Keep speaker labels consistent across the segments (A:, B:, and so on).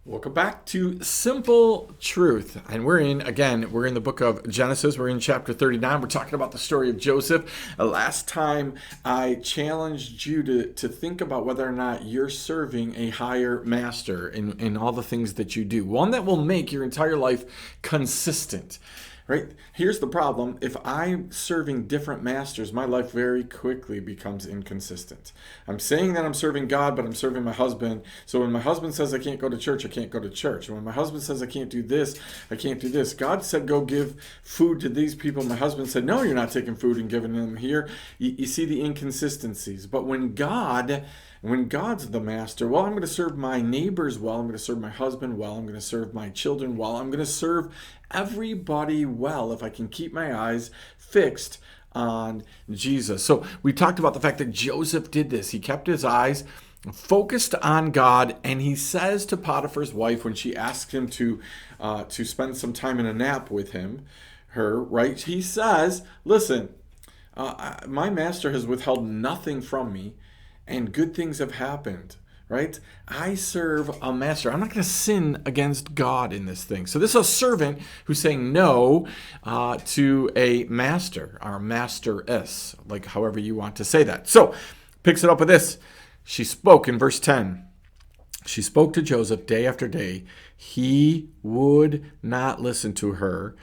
A: Welcome back to Simple Truth. And we're in the book of Genesis. We're in chapter 39. We're talking about the story of Joseph. Last time I challenged you to think about whether or not you're serving a higher master in all the things that you do. One that will make your entire life consistent. Right? Here's the problem. If I'm serving different masters, my life very quickly becomes inconsistent. I'm saying that I'm serving God, but I'm serving my husband. So when my husband says I can't go to church, I can't go to church. When my husband says I can't do this, I can't do this. God said go give food to these people. My husband said, no, you're not taking food and giving them here. You see the inconsistencies. But when God's the master, well, I'm going to serve my neighbors well. I'm going to serve my husband well. I'm going to serve my children well. I'm going to serve everybody well if I can keep my eyes fixed on Jesus. So we talked about the fact that Joseph did this. He kept his eyes focused on God, and he says to Potiphar's wife when she asks him to spend some time in a nap with her, right? He says, listen, my master has withheld nothing from me, and good things have happened, right? I serve a master. I'm not going to sin against God in this thing. So this is a servant who's saying no to a master, or masteress, like however you want to say that. So picks it up with this. She spoke in verse 10. She spoke to Joseph day after day. He would not listen to her,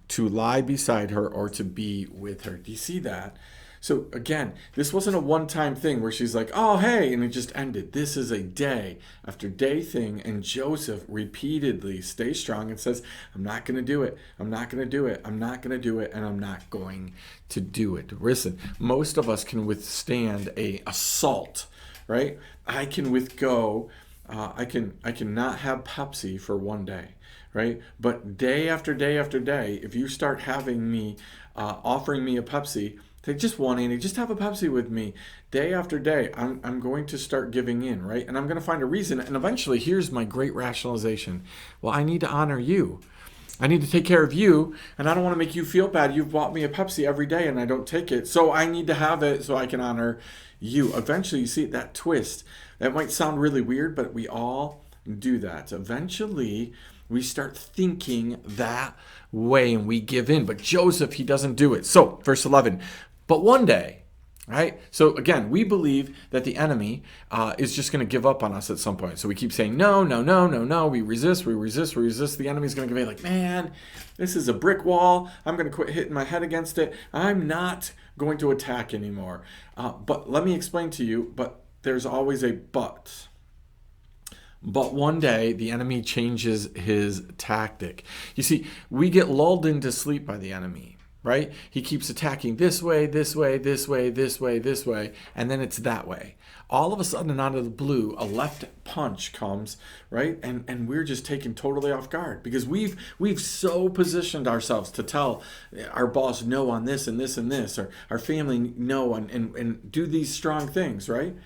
A: to lie beside her, or to be with her. Do you see that? So again, this wasn't a one-time thing where she's like, oh, hey, and it just ended. This is a day after day thing, and Joseph repeatedly stays strong and says, I'm not going to do it. I'm not going to do it. I'm not going to do it, and I'm not going to do it. Listen, most of us can withstand a assault, right? I can withgo, I can not have Pepsi for one day, right? But day after day after day, if you start having me, offering me a Pepsi, take just one, Andy. Just have a Pepsi with me. Day after day, I'm going to start giving in, right? And I'm going to find a reason. And eventually, here's my great rationalization. Well, I need to honor you. I need to take care of you. And I don't want to make you feel bad. You've bought me a Pepsi every day and I don't take it. So I need to have it so I can honor you. Eventually, you see that twist. That might sound really weird, but we all do that. Eventually, we start thinking that way and we give in. But Joseph, he doesn't do it. So, verse 11. But one day, right? So again, we believe that the enemy is just going to give up on us at some point. So we keep saying, no, no, no, no, no. We resist, we resist, we resist. The enemy's going to give in like, man, this is a brick wall. I'm going to quit hitting my head against it. I'm not going to attack anymore. But let me explain to you, but there's always a but. But one day, the enemy changes his tactic. You see, we get lulled into sleep by the enemy. Right? He keeps attacking this way, this way, this way, this way, this way, and then it's that way. All of a sudden, out of the blue, a left punch comes, right? And we're just taken totally off guard because we've so positioned ourselves to tell our boss no on this and this and this, or our family no and do these strong things, right?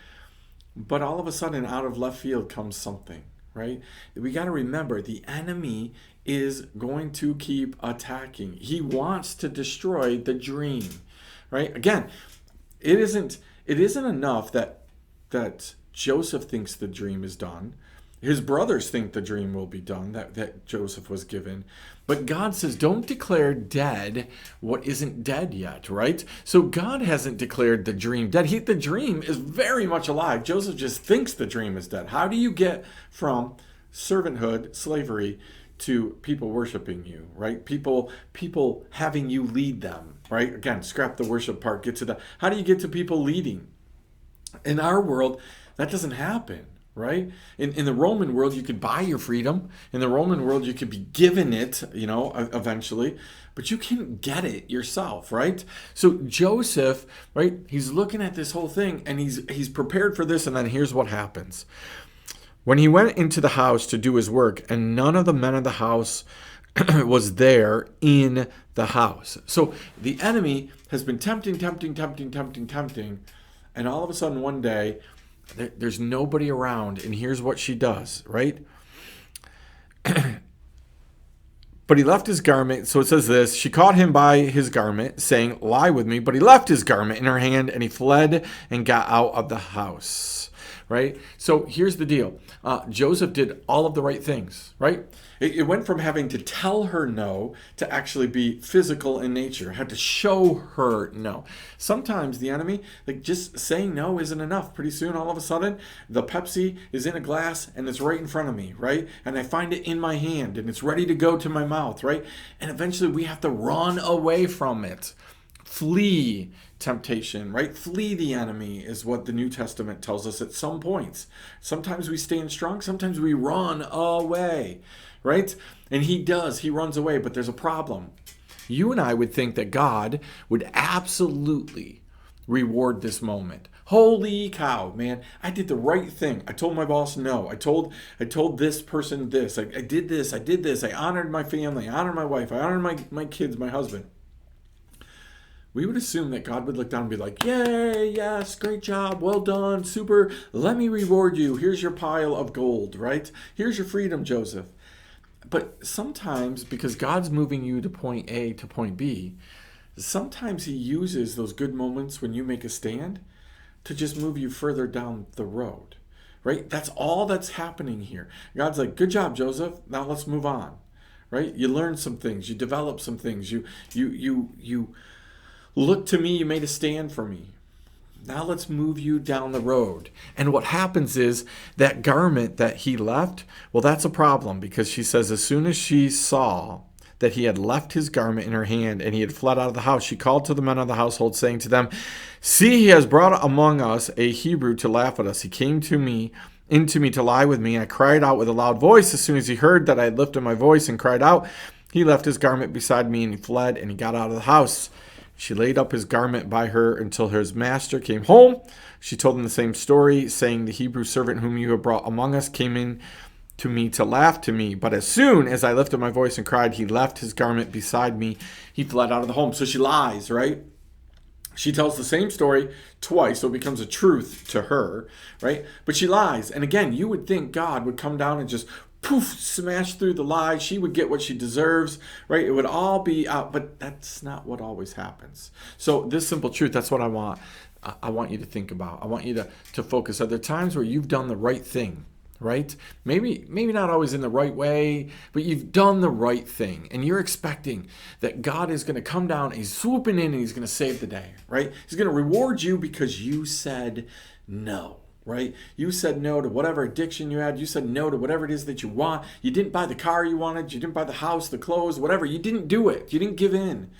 A: But all of a sudden, out of left field comes something, right? We got to remember the enemy is going to keep attacking. He wants to destroy the dream, right? Again, it isn't enough that Joseph thinks the dream is done. His brothers think the dream will be done, that Joseph was given. But God says, don't declare dead what isn't dead yet, right? So God hasn't declared the dream dead. The dream is very much alive. Joseph just thinks the dream is dead. How do you get from servanthood, slavery, to people worshiping you, right? People having you lead them, right? Again, scrap the worship part, get to the, how do you get to people leading? In our world, that doesn't happen, right? In the Roman world, you could buy your freedom. In the Roman world, you could be given it, eventually, but you can't get it yourself, right? So Joseph, right, he's looking at this whole thing and he's prepared for this, and then here's what happens. When he went into the house to do his work, and none of the men of the house was there in the house. So the enemy has been tempting, and all of a sudden one day, there's nobody around, and here's what she does, right? But he left his garment. So it says this, she caught him by his garment, saying, lie with me. But he left his garment in her hand, and he fled and got out of the house. right? So here's the deal. Joseph did all of the right things, right? It went from having to tell her no to actually be physical in nature, had to show her no. Sometimes the enemy, like just saying no isn't enough. Pretty soon, all of a sudden, the Pepsi is in a glass and it's right in front of me, right? And I find it in my hand and it's ready to go to my mouth, right? And eventually we have to run away from it. Flee temptation, right? Flee the enemy is what the New Testament tells us at some points. Sometimes we stand strong, sometimes we run away, right? And he does, he runs away, but there's a problem. You and I would think that God would absolutely reward this moment. Holy cow, man, I did the right thing. I told my boss no. I told this person this. I did this. I did this. I honored my family. I honored my wife. I honored my kids, my husband. We would assume that God would look down and be like, yay, yes, great job, well done, super, let me reward you. Here's your pile of gold, right? Here's your freedom, Joseph. But sometimes, because God's moving you to point A to point B, sometimes he uses those good moments when you make a stand to just move you further down the road, right? That's all that's happening here. God's like, good job, Joseph. Now let's move on, right? You learn some things. You develop some things. You look to me, you made a stand for me. Now let's move you down the road. And what happens is that garment that he left, well, that's a problem, because she says as soon as she saw that he had left his garment in her hand and he had fled out of the house, she called to the men of the household, saying to them, see, he has brought among us a Hebrew to laugh at us. He came into me to lie with me. I cried out with a loud voice. As soon as he heard that I had lifted my voice and cried out, he left his garment beside me and he fled and he got out of the house. She laid up his garment by her until his master came home. She told him the same story, saying, the Hebrew servant whom you have brought among us came in to me to laugh to me. But as soon as I lifted my voice and cried, he left his garment beside me. He fled out of the home. So she lies, right? She tells the same story twice, so it becomes a truth to her, right? But she lies. And again, you would think God would come down and just poof, smash through the lie. She would get what she deserves, right? It would all be out, but that's not what always happens. So this simple truth, that's what I want you to think about. I want you to focus. Are there times where you've done the right thing, right? Maybe not always in the right way, but you've done the right thing, and you're expecting that God is going to come down, and he's swooping in, and he's going to save the day, right? He's going to reward you because you said no. Right? You said no to whatever addiction you had. You said no to whatever it is that you want. You didn't buy the car you wanted. You didn't buy the house, the clothes, whatever. You didn't do it. You didn't give in.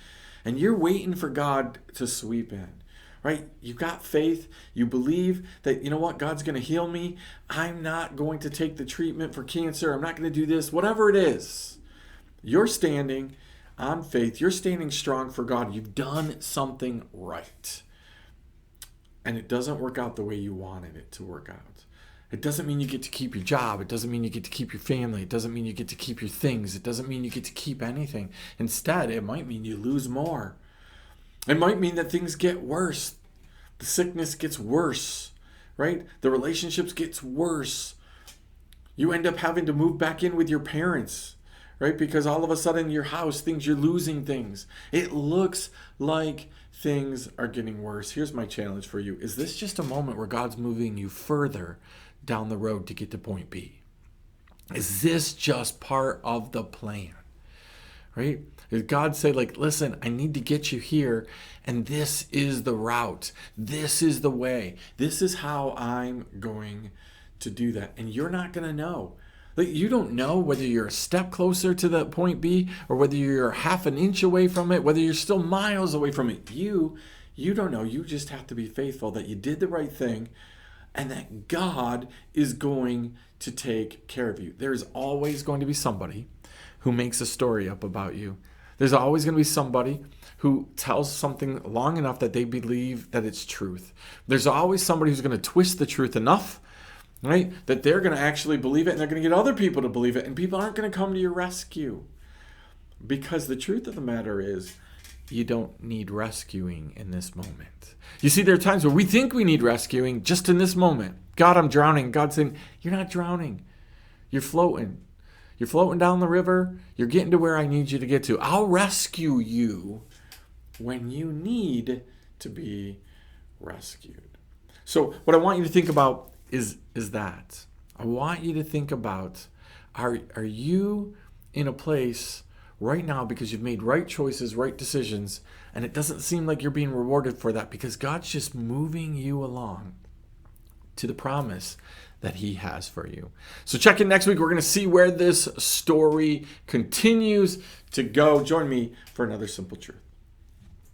A: And you're waiting for God to sweep in. Right? You've got faith. You believe that, you know what, God's going to heal me. I'm not going to take the treatment for cancer. I'm not going to do this. Whatever it is. You're standing on faith. You're standing strong for God. You've done something right. And it doesn't work out the way you wanted it to work out. It doesn't mean you get to keep your job. It doesn't mean you get to keep your family. It doesn't mean you get to keep your things. It doesn't mean you get to keep anything. Instead, it might mean you lose more. It might mean that things get worse. The sickness gets worse, right? The relationships gets worse. You end up having to move back in with your parents, right? Because all of a sudden your house, you're losing things. It looks like things are getting worse. Here's my challenge for you. Is this just a moment where God's moving you further down the road to get to point B? Is this just part of the plan? Right? Does God say, like, listen, I need to get you here, and this is the route. This is the way. This is how I'm going to do that. And you're not going to know. Like, you don't know whether you're a step closer to the point B or whether you're half an inch away from it, whether you're still miles away from it. You don't know. You just have to be faithful that you did the right thing and that God is going to take care of you. There's always going to be somebody who makes a story up about you. There's always going to be somebody who tells something long enough that they believe that it's truth. There's always somebody who's going to twist the truth enough, right, that they're going to actually believe it, and they're going to get other people to believe it, and people aren't going to come to your rescue. Because the truth of the matter is, you don't need rescuing in this moment. You see, there are times where we think we need rescuing just in this moment. God, I'm drowning. God's saying, you're not drowning. You're floating. You're floating down the river. You're getting to where I need you to get to. I'll rescue you when you need to be rescued. So what I want you to think about is that I want you to think about, are you in a place right now because you've made right choices, right decisions, and it doesn't seem like you're being rewarded for that because God's just moving you along to the promise that he has for you. So check in next week. We're going to see where this story continues to go. Join me for another Simple Truth.